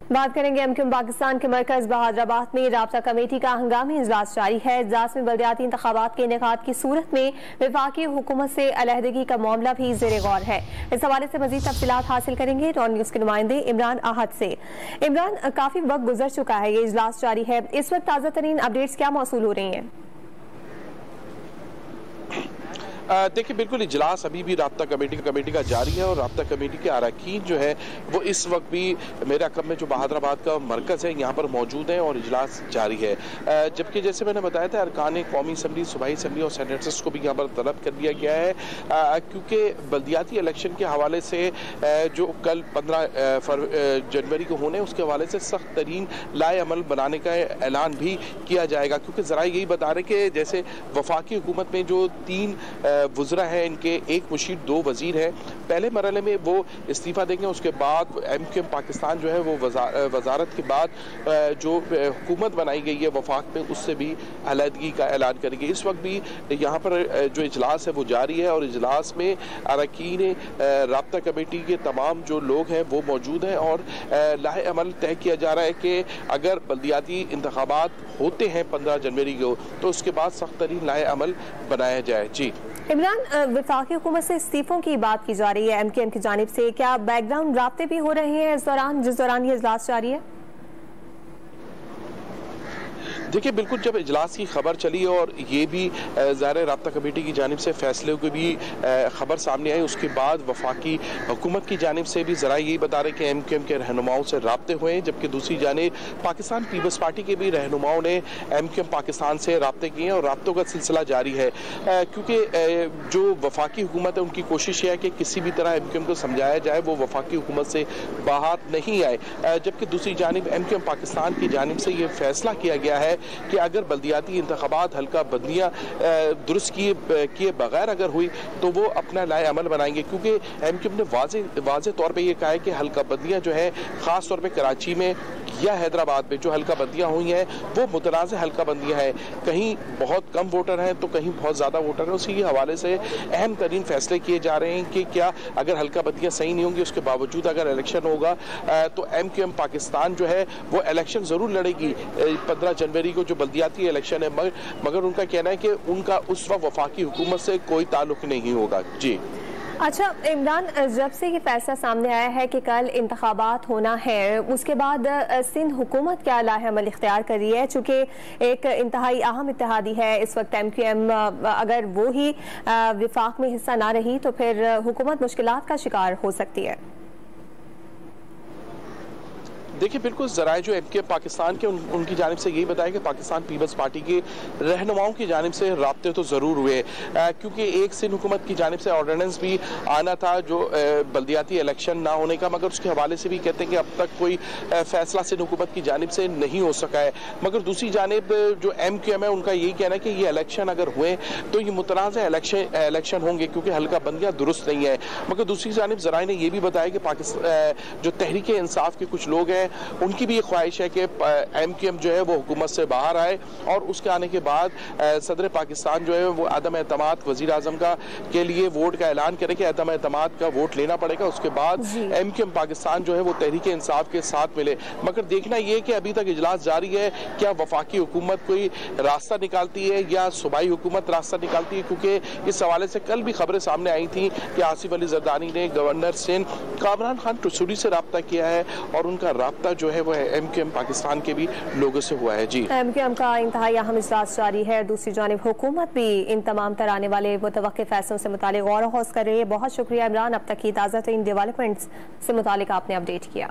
बात करेंगे एमक्यूएम पाकिस्तान के मरकज बहादुराबाद में राब्ता कमेटी का हंगामी इजलास जारी है। इजलास में बल्दियाती इंतखाबात के इनेकाद की सूरत में वफाकी हुकूमत से अलहदगी का मामला भी ज़ेरे गौर है। इस हवाले से मजीद तफसीलात हासिल करेंगे रॉन न्यूज़ के नुमाइंदे इमरान आहद से। इमरान, काफी वक्त गुजर चुका है, ये इजलास जारी है, इस वक्त ताज़ा तरीन अपडेट्स क्या मौसूल हो रही हैं? देखिए, बिल्कुल इजलास अभी भी राब्ता कमेटी का जारी है और राब्ता कमेटी के अरकान जो है वो इस वक्त भी मेरे अकब में जो बहादुराबाद का मरकज़ है यहाँ पर मौजूद है और इजलास जारी है। जबकि जैसे मैंने बताया था, अरकान कौमी असम्बली, सूबाई असम्बली और सेनेटर्स को भी यहाँ पर तलब कर दिया गया है, क्योंकि बल्दियाती इलेक्शन के हवाले से जो कल 15 जनवरी को होने उसके हवाले से सख्त तरीन लाए अमल बनाने का ऐलान भी किया जाएगा। क्योंकि ज़रा यही बता रहे कि जैसे वफाकी हुकूमत में जो 3 वज़रा हैं, इनके एक मुशीर 2 वज़ीर हैं, पहले मरहले में वो इस्तीफ़ा देंगे, उसके बाद एमक्यूएम पाकिस्तान जो है वो वजारत के बाद जो हुकूमत बनाई गई है वफाक में उससे भी अलहदगी का ऐलान करेंगे। इस वक्त भी यहाँ पर जो इजलास है वो जारी है और इजलास में अरकान राब्ता कमेटी के तमाम जो लोग हैं वो मौजूद हैं और लाहे अमल तय किया जा रहा है कि अगर बल्दियाती इंतखाबात होते हैं 15 जनवरी को तो उसके बाद सख्त तरीन लाहे अमल बनाया जाए। जी इमरान, वफाकी हुकूमत से इस्तीफों की बात की जा रही है एमक्यूएम की जानिब से, क्या बैकग्राउंड राब्ते भी हो रहे हैं इस दौरान जिस दौरान ये इजलास जारी है? देखिए, बिल्कुल जब इजलास की खबर चली और ये भी ज़ाहिर राब्ता कमेटी की जानिब से फैसले की भी खबर सामने आई, उसके बाद वफाकी हुकूमत की जानिब से भी ज़रा यही बता रहे कि एमक्यूएम के रहनुमाओं से राब्ते हुए हैं, जबकि दूसरी जानिब पाकिस्तान पीपल्स पार्टी के भी रहनुमाओं ने एमक्यूएम पाकिस्तान से राब्ते किए हैं और राब्तों का सिलसिला जारी है। क्योंकि जो वफाकी हुकूमत है उनकी कोशिश है कि किसी भी तरह एमक्यूएम को समझाया जाए वो वफाकी हुकूमत से बाहर नहीं आए, जबकि दूसरी जानिब एमक्यूएम पाकिस्तान की जानिब से ये फैसला किया गया है कि अगर बल्दियाती इंतखाबात हल्का बंदियाँ दुरुस्त किए बगैर अगर हुई तो वो अपना लाए अमल बनाएंगे। क्योंकि एमक्यूएम ने वाज़े तौर पे ये कहा है कि हल्का बंदियाँ जो है ख़ास तौर पे कराची में या हैदराबाद में जो हल्का बंदियाँ हुई हैं वो मुतनाज़ हल्का बंदियाँ हैं, कहीं बहुत कम वोटर हैं तो कहीं बहुत ज़्यादा वोटर हैं। उसी के हवाले से अहम तरीन फैसले किए जा रहे हैं कि क्या अगर हल्का बंदियाँ सही नहीं होंगी उसके बावजूद अगर इलेक्शन होगा तो एमक्यूएम पाकिस्तान जो है वो इलेक्शन ज़रूर लड़ेगी 15 जनवरी को जो बल्दियाती इलेक्शन है, मगर उनका कहना है कि उनका उस वक्त वफाकी हुकूमत से कोई ताल्लुक नहीं होगा। जी अच्छा इमरान, जब से ये फैसला सामने आया है कि कल इंतखाबात होना है, उसके बाद सिंध हुकूमत क्या लाहे अमल इख्तियार कर रही है? चूँकि एक इंतहाई अहम इत्तेहादी है इस वक्त एमक्यूएम, अगर वो ही विफाक में हिस्सा ना रही तो फिर हुकूमत मुश्किलात का शिकार हो सकती है। देखिए, बिल्कुल ज़राए जो एमक्यूएम पाकिस्तान के उनकी जानिब से यही बताया कि पाकिस्तान पीपल्स पार्टी के रहनुमाओं की जानिब से राब्ते तो ज़रूर हुए, क्योंकि एक सिंध हुकूमत की जानिब से ऑर्डिनेंस भी आना था जो बल्दियाती इलेक्शन ना होने का, मगर उसके हवाले से भी कहते हैं कि अब तक कोई फैसला सिंध हुकूमत की जानिब से नहीं हो सका है। मगर दूसरी जानिब जो एमक्यूएम है उनका यही कहना है कि ये इलेक्शन अगर हुए तो ये मुतनाज़ इलेक्शन होंगे क्योंकि हल्का बंदियाँ दुरुस्त नहीं है। मगर दूसरी जानिब ज़राए ने यह भी बताया कि पाकिस्तान जो तहरीक इंसाफ के कुछ लोग हैं उनकी भी ये ख्वाहिश है कि एमक्यूएम जो है वो हुकूमत से बाहर आए और उसके आने के बाद सदर पाकिस्तान जो है वो अदम एतमाद वज़ीर आज़म का के लिए वोट का ऐलान करे कि अदम एतमाद का वोट लेना पड़ेगा, उसके बाद एमक्यूएम पाकिस्तान जो है वो तहरीक इंसाफ के साथ मिले। मगर देखना ये कि अभी तक इजलास जारी है, क्या वफाकी हुकूमत कोई रास्ता निकालती है या सूबाई हुकूमत रास्ता निकालती है? क्योंकि इस हवाले से कल भी खबरें सामने आई थी कि आसिफ अली जरदारी ने गवर्नर सिंध कामरान खान टुसुडी से रब्ता किया है और उनका रब्ता जो है वो एमक्यूएम पाकिस्तान के भी लोगों से हुआ है। जी एमक्यूएम का इंतहाई अहम इजलास जारी है। दूसरी जानिब हुकूमत भी इन तमाम तरह आने वाले मुतवक्के फैसलों से मुतालिक गौर व हौस कर रही है। बहुत शुक्रिया इमरान, अब तक की ताज़ा तरीन डेवलपमेंट्स से मुतालिक आपने अपडेट किया।